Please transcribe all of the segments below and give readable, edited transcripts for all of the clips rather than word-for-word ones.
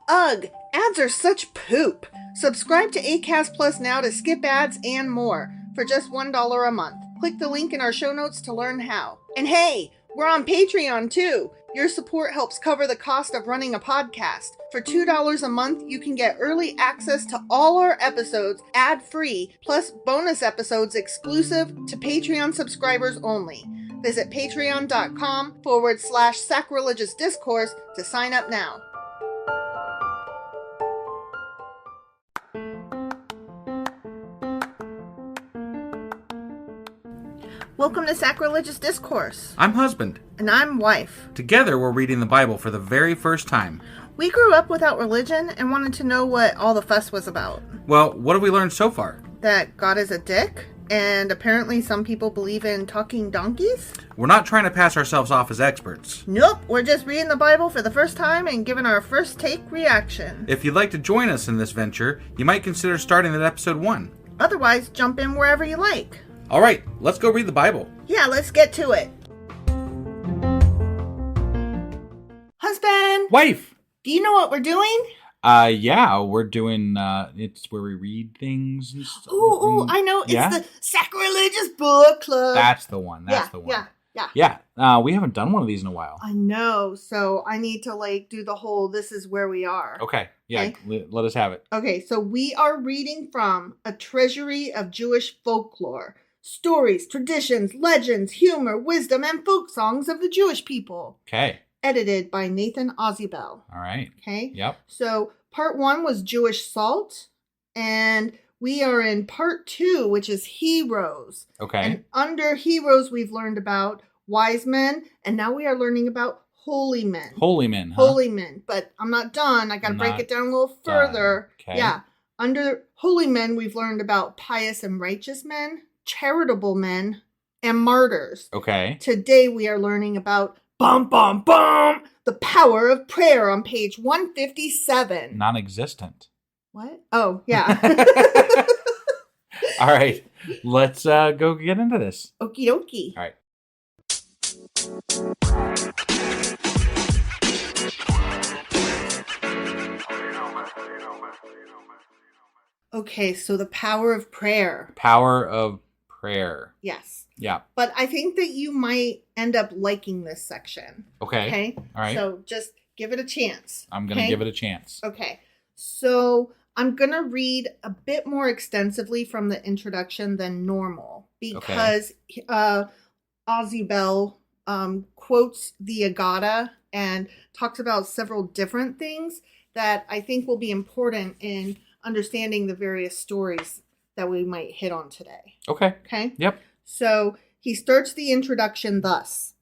Ugh, ads are such poop. Subscribe to Acast Plus now to skip ads and more for just $1 a month. Click the link in our show notes to learn how. And hey, we're on Patreon too. Your support helps cover the cost of running a podcast. For $2 a month, you can get early access to all our episodes ad-free, plus bonus episodes exclusive to Patreon subscribers only. Visit patreon.com/sacrilegious discourse to sign up now. Welcome to Sacrilegious Discourse. I'm husband. And I'm wife. Together, we're reading the Bible for the very first time. We grew up without religion and wanted to know what all the fuss was about. Well, what have we learned so far? That God is a dick, and apparently some people believe in talking donkeys? We're not trying to pass ourselves off as experts. Nope, we're just reading the Bible for the first time and giving our first take reaction. If you'd like to join us in this venture, you might consider starting at episode 1. Otherwise, jump in wherever you like. All right, let's go read the Bible. Yeah, let's get to it. Husband! Wife! Do you know what we're doing? Yeah, we're doing, it's where we read things and stuff. Ooh, I know. It's the Sacrilegious Book Club. That's the one. That's the one. Yeah. We haven't done one of these in a while. I know. So I need to do the whole this is where we are. Okay. Yeah. Okay? Let us have it. Okay. So we are reading from A Treasury of Jewish Folklore. Stories, traditions, legends, humor, wisdom, and folk songs of the Jewish people. Okay. Edited by Nathan Ozibel. All right. Okay. Yep. So part 1 was Jewish salt. And we are in part 2, which is heroes. Okay. And under heroes, we've learned about wise men. And now we are learning about holy men. Holy men, huh? Holy men. But I'm not done. I got to break it down a little further. Okay. Yeah. Under holy men, we've learned about pious and righteous men, charitable men, and martyrs. Okay. Today we are learning about the power of prayer on page 157. Non-existent. What? Oh, yeah. All right. Let's go get into this. Okie dokie. All right. Okay, so the power of prayer. Power of prayer. Yes. Yeah. But I think that you might end up liking this section. Okay. Okay? All right. So just give it a chance. I'm going to give it a chance. Okay. So I'm going to read a bit more extensively from the introduction than normal because Ozzy Bell quotes the Agata and talks about several different things that I think will be important in understanding the various stories that we might hit on today. Okay. Okay? Yep. So he starts the introduction thus.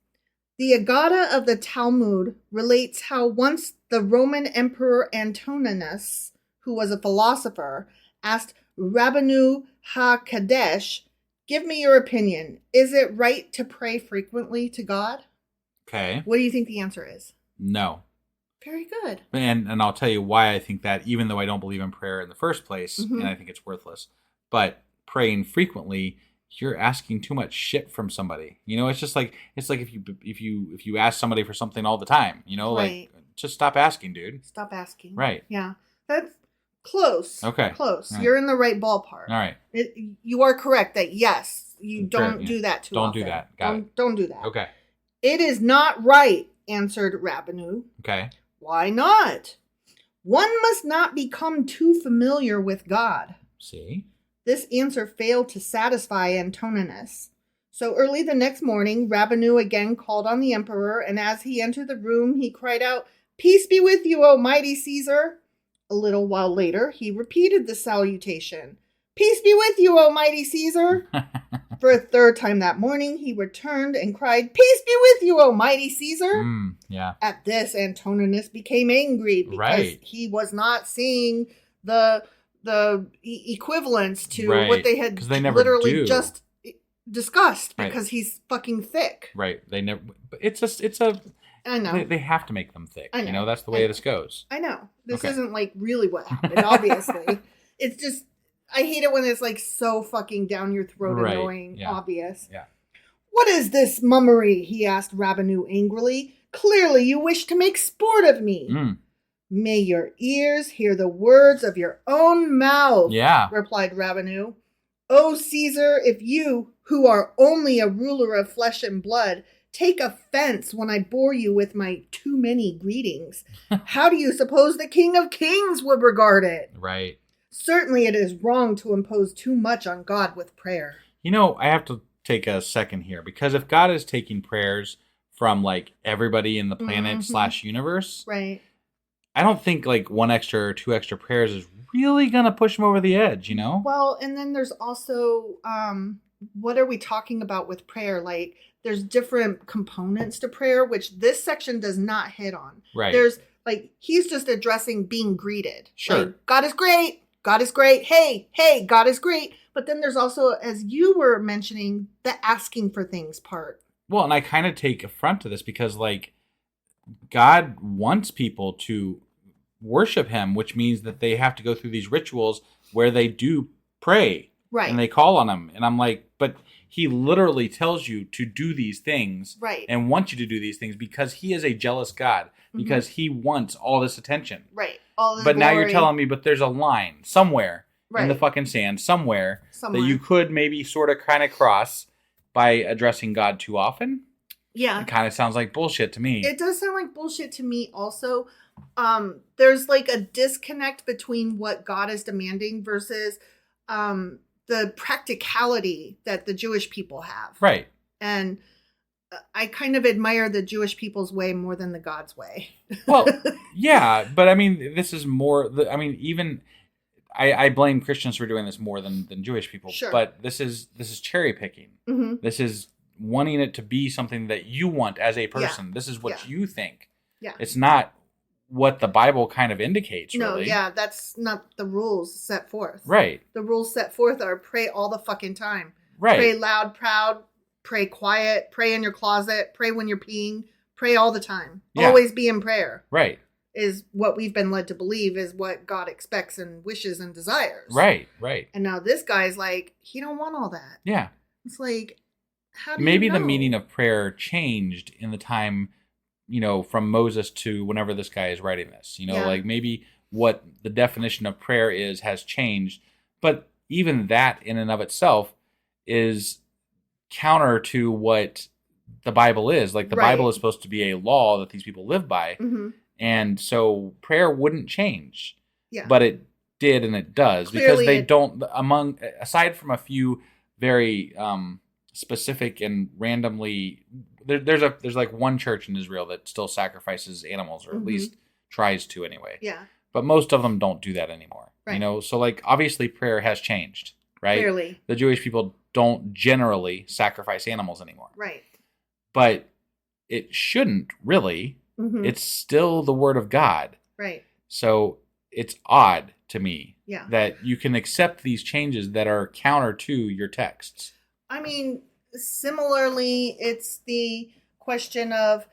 The Agata of the Talmud relates how once the Roman Emperor Antoninus, who was a philosopher, asked Rabbanu HaKadesh, give me your opinion. Is it right to pray frequently to God? Okay. What do you think the answer is? No. Very good. And I'll tell you why I think that, even though I don't believe in prayer in the first place, and I think it's worthless. But praying frequently, you're asking too much shit from somebody. You know, it's like if you ask somebody for something all the time, you know, right. Just stop asking, dude. Stop asking. Right. Yeah. That's close. Okay. Close. Right. You're in the right ballpark. All right. You are correct that yes, you don't do that too often. Don't do that. Got it. Don't do that. Okay. It is not right, answered Rabbanu. Okay. Why not? One must not become too familiar with God. See? This answer failed to satisfy Antoninus. So early the next morning, Rabbanu again called on the emperor, and as he entered the room, he cried out, "Peace be with you, O mighty Caesar!" A little while later, he repeated the salutation. "Peace be with you, O mighty Caesar!" For a third time that morning, he returned and cried, "Peace be with you, O mighty Caesar!" Yeah. At this, Antoninus became angry because he was not seeing the equivalence to what they had literally just discussed because he's fucking thick. Right. They never. It's a. I know. They have to make them thick. I know. You know, that's the way this goes. I know. This isn't really what happened, obviously. It's just, I hate it when it's so fucking down your throat, annoying, obvious. Yeah. What is this mummery? He asked Rabbanu angrily. Clearly you wish to make sport of me. May your ears hear the words of your own mouth, Yeah. replied Ravenou. O Caesar, if you, who are only a ruler of flesh and blood, take offense when I bore you with my too many greetings, how do you suppose the King of Kings would regard it? Right. Certainly it is wrong to impose too much on God with prayer. You know, I have to take a second here, because if God is taking prayers from like everybody in the planet / universe, right, I don't think like one extra or two extra prayers is really gonna push him over the edge, you know? Well, and then there's also what are we talking about with prayer? Like there's different components to prayer, which this section does not hit on. Right. There's like he's just addressing being greeted. Sure. Like, God is great. God is great. Hey, God is great. But then there's also, as you were mentioning, the asking for things part. Well, and I kind of take affront to this because, like, God wants people to worship him, which means that they have to go through these rituals where they do pray. Right. And they call on him. And I'm like, but he literally tells you to do these things. Right. And wants you to do these things because he is a jealous God. Because he wants all this attention. Right. All this But glory. now you're telling me, but there's a line somewhere in the Right. fucking sand, somewhere that you could maybe sort of kind of cross by addressing God too often. Yeah. It kind of sounds like bullshit to me. It does sound like bullshit to me also. There's like a disconnect between what God is demanding versus the practicality that the Jewish people have. Right. And I kind of admire the Jewish people's way more than the God's way. Well, yeah, but I mean, this is more, I mean, even I blame Christians for doing this more than Jewish people. Sure. But this is cherry picking. Mm-hmm. This is wanting it to be something that you want as a person. This is what you think. Yeah. It's not what the Bible kind of indicates, No, really. yeah, that's not the rules set forth. Right. The rules set forth are pray all the fucking time. Right. Pray loud, proud, pray quiet, pray in your closet, pray when you're peeing, pray all the time. Yeah. Always be in prayer. Right. Is what we've been led to believe is what God expects and wishes and desires. Right, right. And now this guy's like, he don't want all that. Yeah. It's like, how do Maybe you know? the meaning of prayer changed in the time, you know, from Moses to whenever this guy is writing this. You know, like maybe what the definition of prayer is has changed. But even that in and of itself is counter to what the Bible is. Like the Bible is supposed to be a law that these people live by. Mm-hmm. And so prayer wouldn't change. Yeah. But it did and it does. Clearly because they don't, aside from a few very specific and randomly, there's like one church in Israel that still sacrifices animals, or at least tries to anyway. Yeah. But most of them don't do that anymore. Right. You know, so like obviously prayer has changed, right? Clearly. The Jewish people don't generally sacrifice animals anymore. Right. But it shouldn't really. Mm-hmm. It's still the word of God. Right. So it's odd to me Yeah. that you can accept these changes that are counter to your texts. I mean, similarly, it's the question of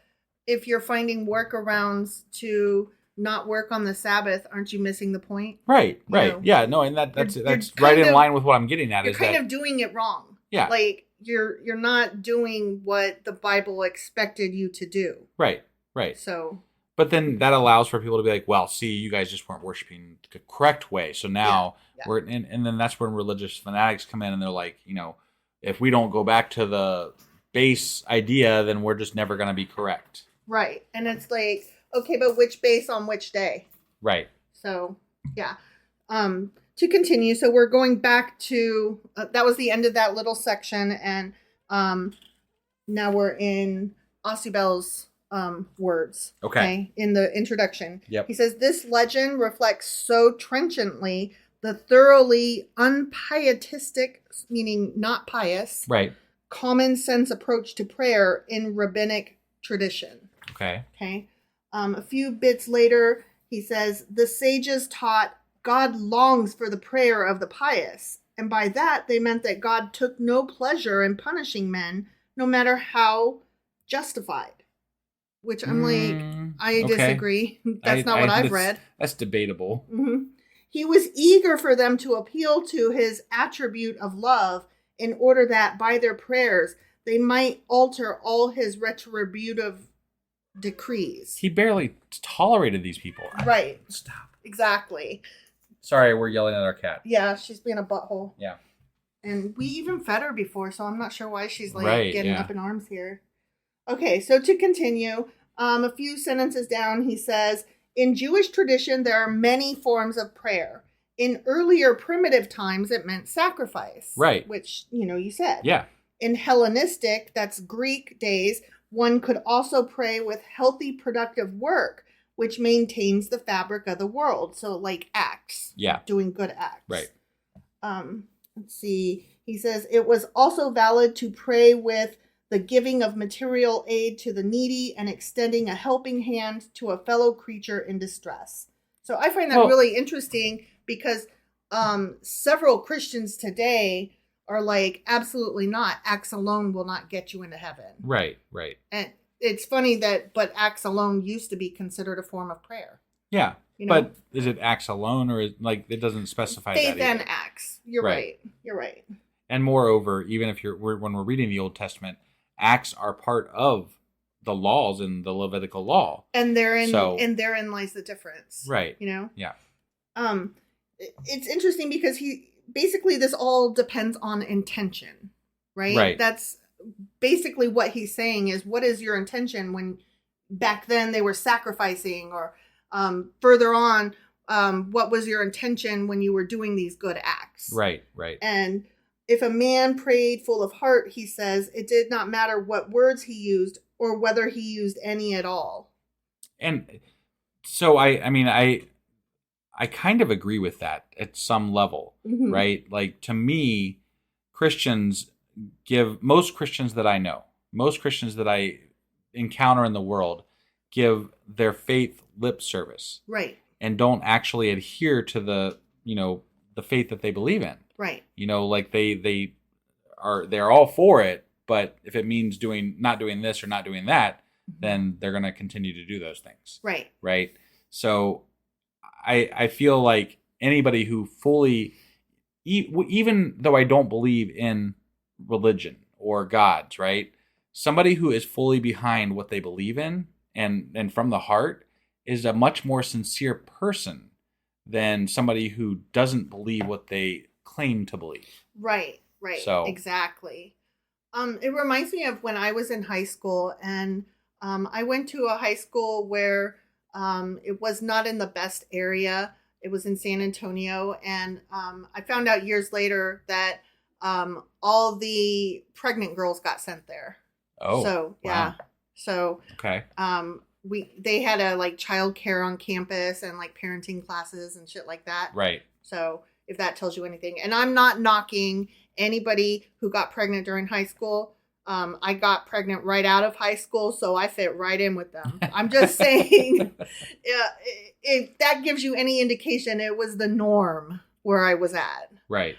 if you're finding workarounds to not work on the Sabbath, aren't you missing the point? Right, You right. know, Yeah, no, and that's you're right kind in of- line with what I'm getting at. You're Is kind that of doing it wrong. Yeah. Like you're not doing what the Bible expected you to do. right, right. So But then that allows for people to be like, well, see, you guys just weren't worshiping the correct way. So now we're, and then that's when religious fanatics come in and they're like, you know, if we don't go back to the base idea, then we're just never going to be correct. right. And it's like, okay, but which base on which day? Right. So, yeah. To continue, so we're going back to, that was the end of that little section, and now we're in Ausubel's words. Okay. In the introduction. Yep. He says, this legend reflects so trenchantly the thoroughly unpietistic, meaning not pious, Right. common sense approach to prayer in rabbinic tradition. Okay. Okay. A few bits later, he says, the sages taught God longs for the prayer of the pious. And by that, they meant that God took no pleasure in punishing men, no matter how justified. Which I'm like, I disagree. That's not what I've read. That's debatable. Mm-hmm. He was eager for them to appeal to his attribute of love in order that by their prayers, they might alter all his retributive decrees. He barely tolerated these people. Right. Stop. Exactly. Sorry, we're yelling at our cat. Yeah, she's being a butthole. Yeah. And we even fed her before, so I'm not sure why she's getting yeah. up in arms here. Okay, so to continue, a few sentences down, he says, in Jewish tradition, there are many forms of prayer. In earlier primitive times, it meant sacrifice. Right. Which, you said. Yeah. In Hellenistic, that's Greek days, one could also pray with healthy, productive work, which maintains the fabric of the world. So like acts. Yeah. Doing good acts. Right. Let's see. He says it was also valid to pray with the giving of material aid to the needy and extending a helping hand to a fellow creature in distress. So I find that really interesting because several Christians today are like, absolutely not. Acts alone will not get you into heaven. Right, right. And it's funny but acts alone used to be considered a form of prayer. Yeah. But is it acts alone, or it doesn't specify faith that and acts? You're right. You're right. And moreover, even if when we're reading the Old Testament, acts are part of the laws in the Levitical law, and therein lies the difference, right? Yeah. It's interesting because this all depends on intention, right? Right. That's basically what he's saying is, what is your intention when back then they were sacrificing, or further on, what was your intention when you were doing these good acts? Right, right. And if a man prayed full of heart, he says, it did not matter what words he used or whether he used any at all. And so I kind of agree with that at some level, mm-hmm. right? Like, to me, most Christians that I know, most Christians that I encounter in the world give their faith lip service. Right. And don't actually adhere to the faith that they believe in. Right. Like they're all for it, but if it means not doing this or not doing that, mm-hmm. then they're going to continue to do those things. Right. Right. So I feel like anybody who fully, even though I don't believe in religion or gods, right? Somebody who is fully behind what they believe in and from the heart is a much more sincere person than somebody who doesn't believe what they claim to believe. Right. So exactly. It reminds me of when I was in high school, and I went to a high school where it was not in the best area. It was in San Antonio, and I found out years later that all the pregnant girls got sent there. Oh, so yeah. Wow. So okay. They had a child care on campus and parenting classes and shit like that. Right. So if that tells you anything, and I'm not knocking anybody who got pregnant during high school. I got pregnant right out of high school, so I fit right in with them. I'm just saying, if that gives you any indication, it was the norm where I was at. Right.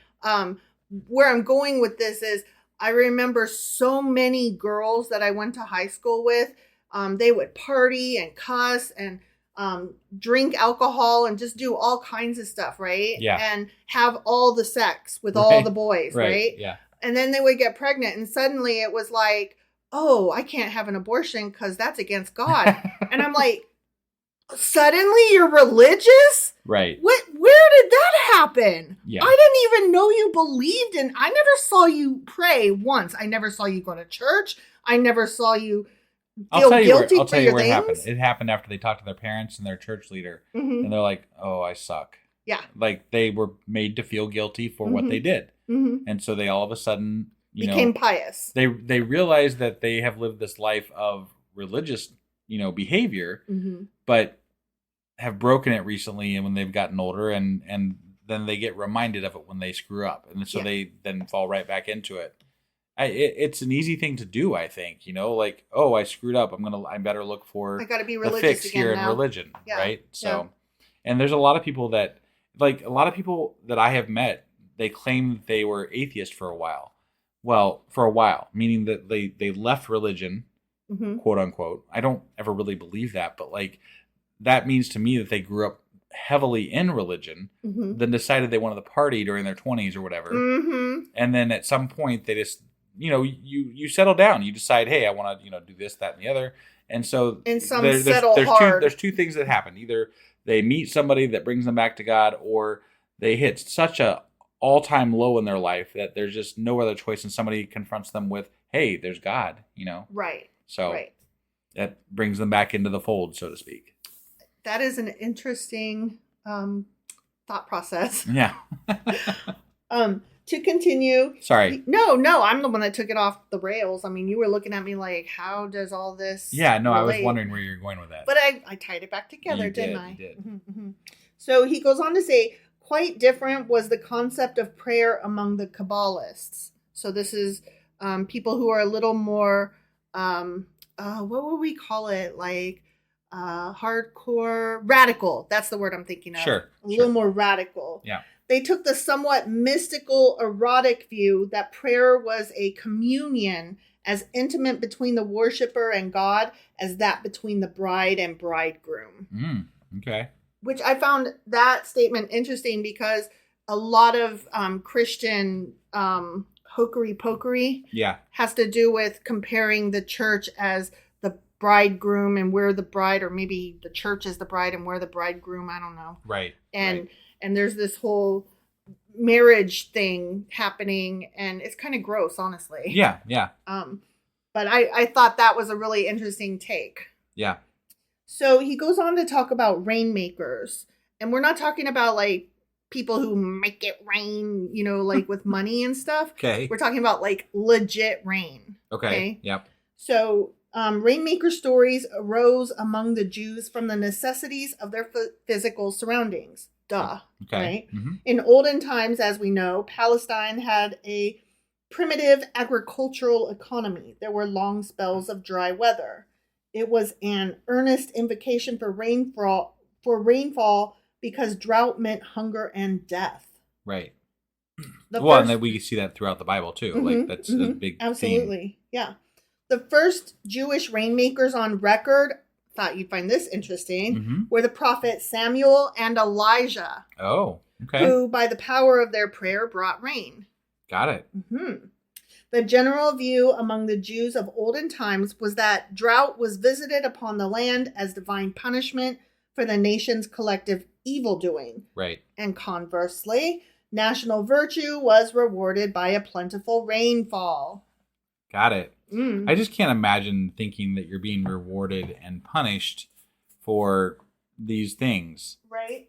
Where I'm going with this is, I remember so many girls that I went to high school with. They would party and cuss and drink alcohol and just do all kinds of stuff, right? Yeah. And have all the sex with all the boys, right? Yeah. And then they would get pregnant, and suddenly it was like, oh, I can't have an abortion because that's against God. And I'm like, suddenly you're religious? Right. Where did that happen? Yeah. I didn't even know you believed in. I never saw you pray once. I never saw you go to church. I never saw you feel guilty for your things. It happened. It happened after they talked to their parents and their church leader, mm-hmm. and they're like, "Oh, I suck." Yeah. Like they were made to feel guilty for mm-hmm. what they did, mm-hmm. and so they all of a sudden became pious. They realized that they have lived this life of religious behavior, mm-hmm. but have broken it recently, and when they've gotten older, and then they get reminded of it when they screw up, and so they then fall right back into it. It's an easy thing to do, I think. Like, oh, I screwed up. I better look for I got to be the religious fix again here now. in religion, Yeah. right? So, and there's a lot of people that I have met. They claim that they were atheist for a while. Well, for a while, meaning that they left religion, mm-hmm. quote unquote. I don't ever really believe that, but that means to me that they grew up heavily in religion, mm-hmm. then decided they wanted to party during their 20s or whatever. Mm-hmm. And then at some point they just, you settle down. You decide, hey, I want to, do this, that, and the other. And so and some settle hard. There's two things that happen. Either they meet somebody that brings them back to God, or they hit such a all-time low in their life that there's just no other choice, and somebody confronts them with, hey, there's God, Right. So right. that brings them back into the fold, so to speak. That is an interesting thought process. Yeah. To continue. Sorry. No, I'm the one that took it off the rails. I mean, you were looking at me like, how does all this relate? I was wondering where you're going with that. But I tied it back together, didn't I? You did. Mm-hmm. So he goes on to say, quite different was the concept of prayer among the Kabbalists. So this is people who are a little more, what would we call it? Like hardcore, radical. That's the word I'm thinking of. Sure. A little more radical. Yeah. They took the somewhat mystical, erotic view that prayer was a communion as intimate between the worshiper and God as that between the bride and bridegroom. Okay. Which I found that statement interesting because a lot of Christian hokey-pokey has to do with comparing the church as the bridegroom and we're the bride, or maybe the church is the bride and we're the bridegroom. I don't know. Right. And there's this whole marriage thing happening, and it's kind of gross, honestly. Yeah. But I thought that was a really interesting take. Yeah. So he goes on to talk about rainmakers, and we're not talking about like people who make it rain, like with money and stuff. Okay. We're talking about like legit rain. Okay. Yep. So rainmaker stories arose among the Jews from the necessities of their physical surroundings. Duh. Okay. Right? Mm-hmm. In olden times, as we know, Palestine had a primitive agricultural economy. There were long spells of dry weather. It was an earnest invocation for rainfall because drought meant hunger and death. Right. And then we see that throughout the Bible too. Mm-hmm, like that's a big absolutely theme. Yeah. The first Jewish rainmakers on record, thought you'd find this interesting, were the prophet Samuel and Elijah. Oh, okay. Who, by the power of their prayer, brought rain. Got it. Mm-hmm. The general view among the Jews of olden times was that drought was visited upon the land as divine punishment for the nation's collective evildoing. Right. And conversely, national virtue was rewarded by a plentiful rainfall. Got it. I just can't imagine thinking that you're being rewarded and punished for these things. Right?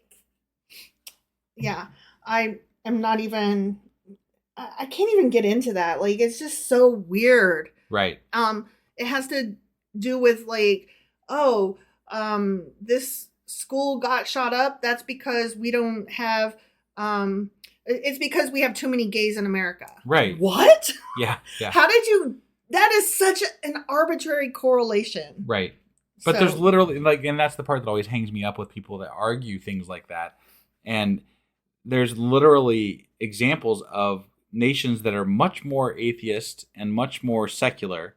Yeah. I am not even... I can't even get into that. Like, it's just so weird. Right. It has to do with like, this school got shot up. That's because we don't have, it's because we have too many gays in America. Right. What? Yeah. How did you, that is such an arbitrary correlation. Right. But there's literally and that's the part that always hangs me up with people that argue things like that. And there's literally examples of nations that are much more atheist and much more secular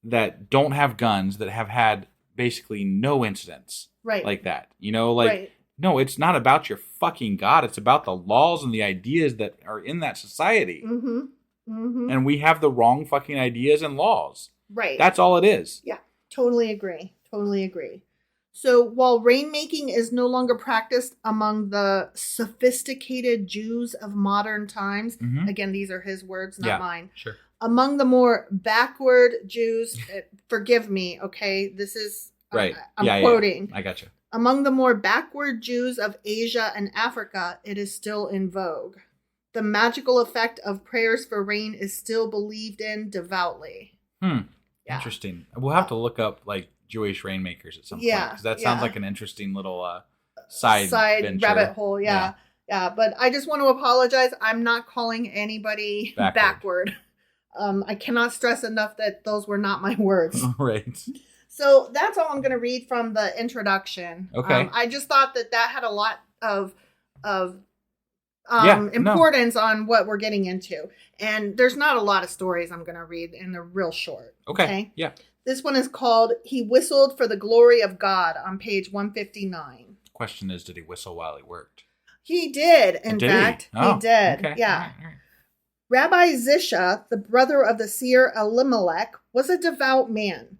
that don't have guns, that have had basically no incidents like that. No, it's not about your fucking God. It's about the laws and the ideas that are in that society. And we have the wrong fucking ideas and laws. Right. That's all it is. Yeah. Totally agree. So while rainmaking is no longer practiced among the sophisticated Jews of modern times, again, these are his words, not mine. Sure. Among the more backward Jews, forgive me, okay? This is, right. I'm quoting. I gotcha. Among the more backward Jews of Asia and Africa, it is still in vogue. The magical effect of prayers for rain is still believed in devoutly. Yeah. Interesting. We'll have to look up like Jewish rainmakers at some point, because that sounds like an interesting little side venture. Rabbit hole. Yeah. But I just want to apologize. I'm not calling anybody backward. I cannot stress enough that those were not my words. Right. So that's all I'm going to read from the introduction. Okay. I just thought that had a lot of importance on what we're getting into. And there's not a lot of stories I'm going to read, and they're real short. Okay. Yeah. This one is called He Whistled for the Glory of God on page 159. Question is, did he whistle while he worked? He did. In fact, he did. Okay. Yeah. All right. Rabbi Zisha, the brother of the seer Elimelech, was a devout man.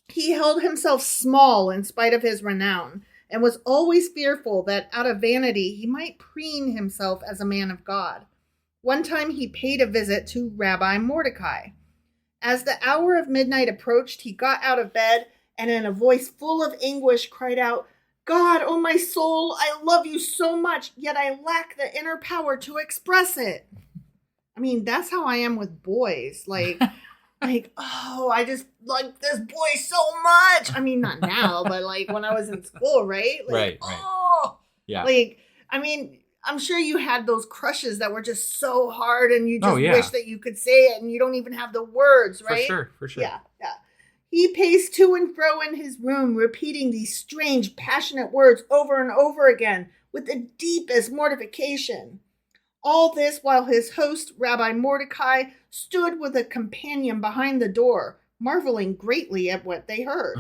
He held himself small in spite of his renown, and was always fearful that out of vanity he might preen himself as a man of God. One time he paid a visit to Rabbi Mordecai. As the hour of midnight approached, he got out of bed and in a voice full of anguish cried out, God, oh my soul, I love you so much, yet I lack the inner power to express it. I mean, that's how I am with boys. Like, oh, I just like this boy so much. I mean, not now, but like when I was in school, right? Like, right. Oh, yeah. Like, I mean, I'm sure you had those crushes that were just so hard and you just wish that you could say it and you don't even have the words, right? For sure. Yeah. He paced to and fro in his room, repeating these strange, passionate words over and over again with the deepest mortification. All this while his host, Rabbi Mordecai, stood with a companion behind the door, marveling greatly at what they heard.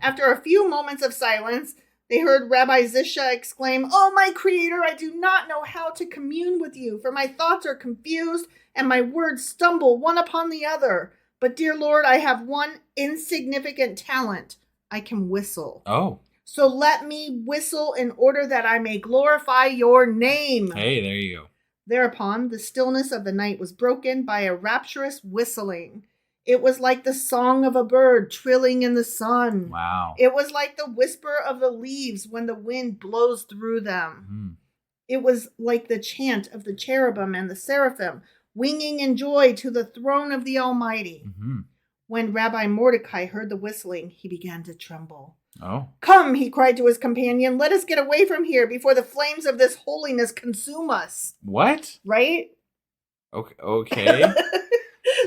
After a few moments of silence, they heard Rabbi Zisha exclaim, Oh, my Creator, I do not know how to commune with you, for my thoughts are confused and my words stumble one upon the other. But, dear Lord, I have one insignificant talent. I can whistle. Oh. So let me whistle in order that I may glorify your name. Hey, there you go. Thereupon, the stillness of the night was broken by a rapturous whistling. It was like the song of a bird trilling in the sun. Wow. It was like the whisper of the leaves when the wind blows through them. Mm-hmm. It was like the chant of the cherubim and the seraphim, winging in joy to the throne of the Almighty. Mm-hmm. When Rabbi Mordecai heard the whistling, he began to tremble. Oh. Come, he cried to his companion, let us get away from here before the flames of this holiness consume us. What? Right? Okay.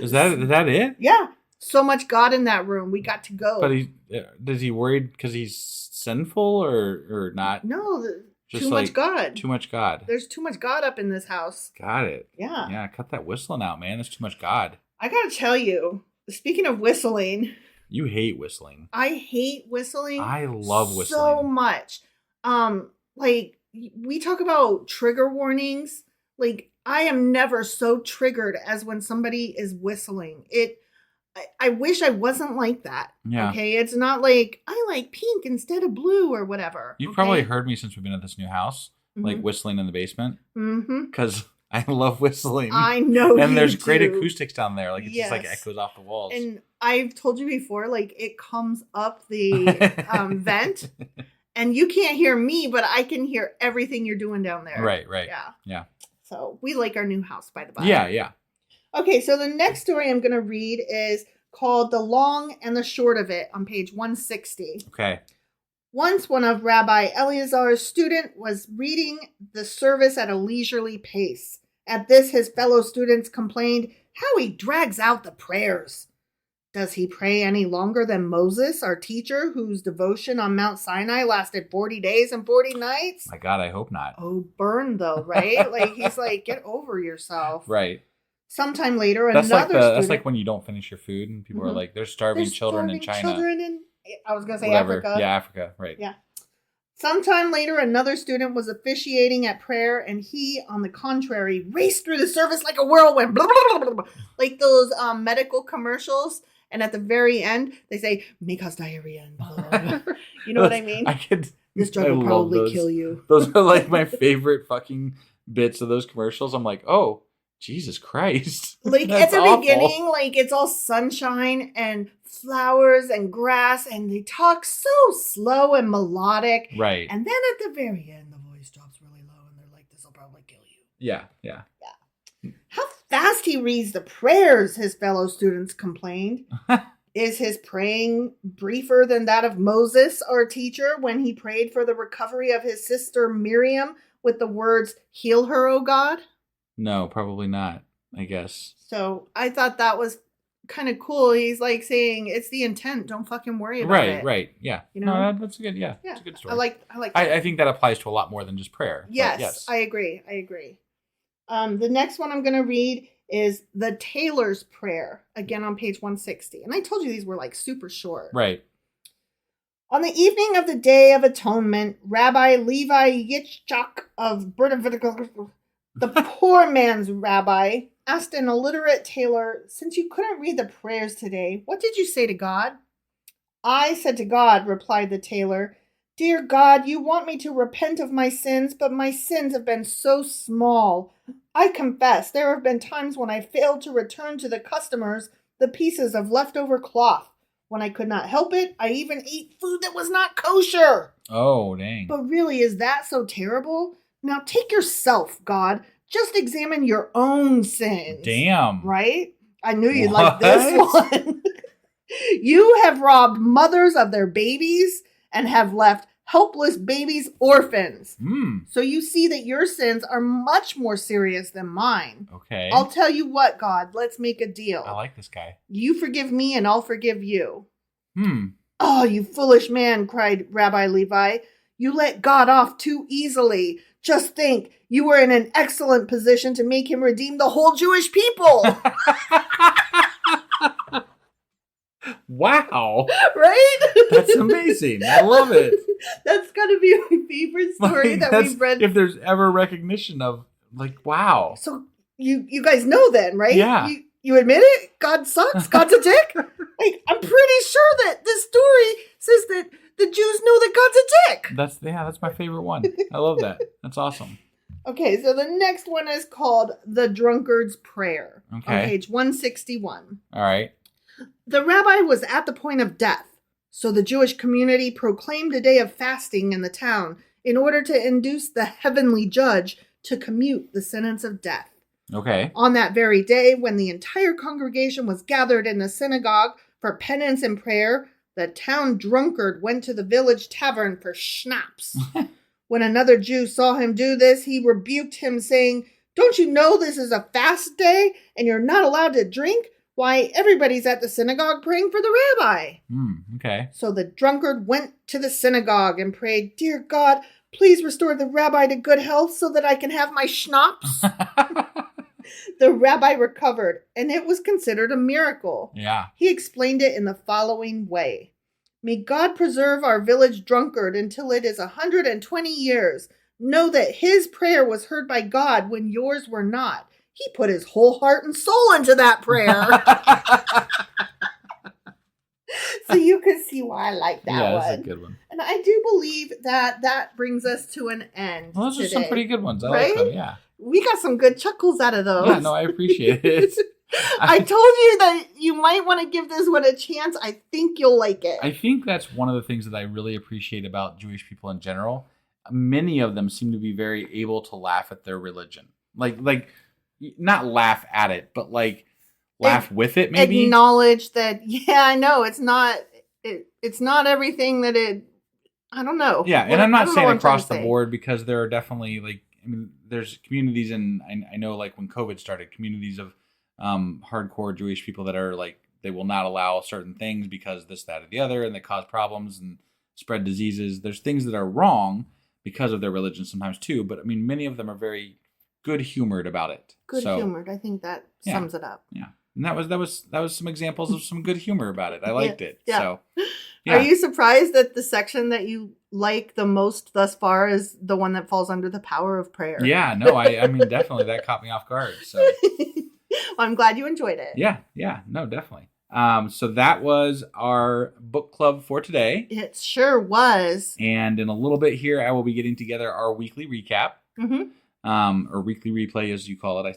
Is that it? Yeah. So much God in that room. We got to go. But is he worried because he's sinful or not? No, Just too much God. Too much God. There's too much God up in this house. Got it. Yeah. Yeah, cut that whistling out, man. There's too much God. I gotta tell you, speaking of whistling. You hate whistling. I hate whistling. I love whistling. So much. Like, we talk about trigger warnings. Like, I am never so triggered as when somebody is whistling. I wish I wasn't like that. Yeah. Okay. It's not like I like pink instead of blue or whatever. You've probably heard me since we've been at this new house, like whistling in the basement. Mm-hmm. Because I love whistling. I know. And there's great acoustics down there. Like, it just like echoes off the walls. And I've told you before, like, it comes up the vent. And you can't hear me, but I can hear everything you're doing down there. Right. Yeah. So we like our new house, by the by. Yeah. Okay, so the next story I'm going to read is called The Long and the Short of It on page 160. Okay. Once one of Rabbi Eleazar's students was reading the service at a leisurely pace. At this, his fellow students complained how he drags out the prayers. Does he pray any longer than Moses, our teacher, whose devotion on Mount Sinai lasted 40 days and 40 nights? My God, I hope not. Oh, burn though, right? Like, he's like, get over yourself. Right. Sometime later, that's another student... That's like when you don't finish your food and people are like, there's starving children in China. I was going to say Whatever. Africa. Yeah, Africa. Right. Yeah. Sometime later, another student was officiating at prayer, and he, on the contrary, raced through the service like a whirlwind. Blah, blah, blah, blah, like those medical commercials. And at the very end, they say, make us diarrhea. And blah, blah, blah. You know what I mean? This drug will probably kill you. Those are like my favorite fucking bits of those commercials. I'm like, oh, Jesus Christ. Like at the beginning, like it's all sunshine and flowers and grass, and they talk so slow and melodic. Right. And then at the very end, the voice drops really low, and they're like, this will probably kill you. Yeah. How fast he reads the prayers, his fellow students complained. Is his praying briefer than that of Moses, our teacher, when he prayed for the recovery of his sister Miriam with the words, heal her, O God? No, probably not, I guess. So I thought that was kind of cool. He's like saying, it's the intent. Don't fucking worry about it. Right. Yeah. You know? No, that's a good, It's a good story. I like I think that applies to a lot more than just prayer. Yes. I agree. The next one I'm going to read is the Tailor's Prayer, again on page 160. And I told you these were like super short. Right. On the evening of the Day of Atonement, Rabbi Levi Yitzchak of Berdividik, the poor man's rabbi, asked an illiterate tailor, since you couldn't read the prayers today, what did you say to God? I said to God, replied the tailor, Dear God, you want me to repent of my sins, but my sins have been so small. I confess there have been times when I failed to return to the customers the pieces of leftover cloth. When I could not help it, I even ate food that was not kosher. Oh, dang. But really, is that so terrible? Now take yourself, God. Just examine your own sins. Damn. Right? I knew you'd like this one. You have robbed mothers of their babies and have left helpless babies orphans. So you see that your sins are much more serious than mine. Okay. I'll tell you what, God, let's make a deal. I like this guy. You forgive me and I'll forgive you. Oh, you foolish man, cried Rabbi Levi. You let God off too easily. Just think, you were in an excellent position to make him redeem the whole Jewish people. Wow. Right? That's amazing. I love it. That's got to be my favorite story that we've read. If there's ever recognition of, like, wow. So you guys know then, right? Yeah. You admit it? God sucks? God's a dick? Like, I'm pretty sure that this story says that the Jews know that God's a dick. That's my favorite one. I love that. That's awesome. Okay, so the next one is called The Drunkard's Prayer. Okay. On page 161. All right. The rabbi was at the point of death, so the Jewish community proclaimed a day of fasting in the town in order to induce the heavenly judge to commute the sentence of death. Okay. On that very day, when the entire congregation was gathered in the synagogue for penance and prayer, the town drunkard went to the village tavern for schnapps. When another Jew saw him do this, he rebuked him, saying, Don't you know this is a fast day and you're not allowed to drink? Why, everybody's at the synagogue praying for the rabbi. Okay. So the drunkard went to the synagogue and prayed, Dear God, please restore the rabbi to good health so that I can have my schnapps. The rabbi recovered, and it was considered a miracle. Yeah. He explained it in the following way. May God preserve our village drunkard until it is 120 years. Know that his prayer was heard by God when yours were not. He put his whole heart and soul into that prayer. So you can see why I like that one. Yeah, that's a good one. And I do believe that brings us to an end. Well, those are some pretty good ones. I right? like them, yeah. We got some good chuckles out of those. Yeah, no, I appreciate it. I told you that you might want to give this one a chance. I think you'll like it. I think that's one of the things that I really appreciate about Jewish people in general. Many of them seem to be very able to laugh at their religion. Like not laugh at it, but like laugh with it, maybe. Acknowledge that, yeah, I know. It's not everything that it, I don't know. Yeah, and I'm not saying across the board, because there are definitely, like, I mean, there's communities, and I know, like, when COVID started, communities of hardcore Jewish people that are, like, they will not allow certain things because this, that, or the other, and they cause problems and spread diseases. There's things that are wrong because of their religion sometimes, too, but, I mean, many of them are very good-humored about it. Good-humored. I think that sums it up. Yeah. And that was some examples of some good humor about it. I liked it. Yeah. So, yeah. Are you surprised that the section that you like the most thus far is the one that falls under the power of prayer? Yeah, no, I mean, definitely that caught me off guard. So well, I'm glad you enjoyed it. Yeah, no, definitely. So that was our book club for today. It sure was. And in a little bit here, I will be getting together our weekly recap. Mm-hmm. Or weekly replay, as you call it, I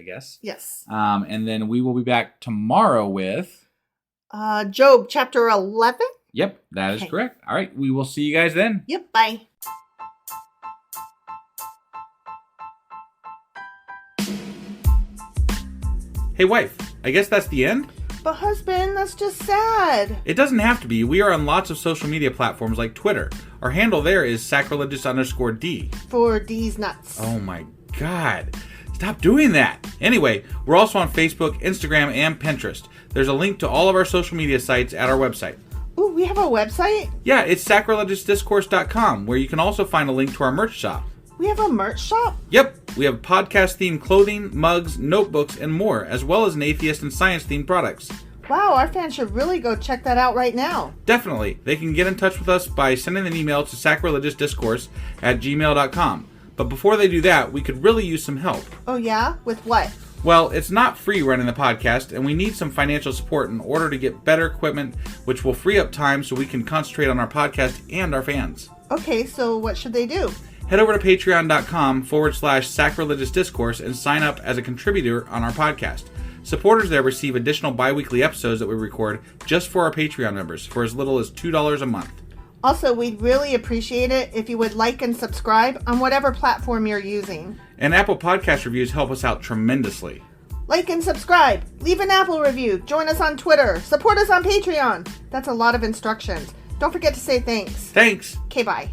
guess. Yes. And then we will be back tomorrow with Job chapter 11. Yep, that is correct. All right, we will see you guys then. Yep, bye. Hey, wife, I guess that's the end? But husband, that's just sad. It doesn't have to be. We are on lots of social media platforms like Twitter. Our handle there is sacrilegious_D. For D's nuts. Oh my God. Stop doing that. Anyway, we're also on Facebook, Instagram, and Pinterest. There's a link to all of our social media sites at our website. Ooh, we have a website? Yeah, it's sacrilegiousdiscourse.com, where you can also find a link to our merch shop. We have a merch shop? Yep, we have podcast-themed clothing, mugs, notebooks, and more, as well as an atheist and science-themed products. Wow, our fans should really go check that out right now. Definitely. They can get in touch with us by sending an email to sacrilegiousdiscourse@gmail.com. But before they do that, we could really use some help. Oh yeah? With what? Well, it's not free running the podcast, and we need some financial support in order to get better equipment, which will free up time so we can concentrate on our podcast and our fans. Okay, so what should they do? Head over to patreon.com/sacrilegious discourse and sign up as a contributor on our podcast. Supporters there receive additional bi-weekly episodes that we record just for our Patreon members for as little as $2 a month. Also, we'd really appreciate it if you would like and subscribe on whatever platform you're using. And Apple Podcast reviews help us out tremendously. Like and subscribe, leave an Apple review, join us on Twitter, support us on Patreon. That's a lot of instructions. Don't forget to say thanks. Thanks. Okay, bye.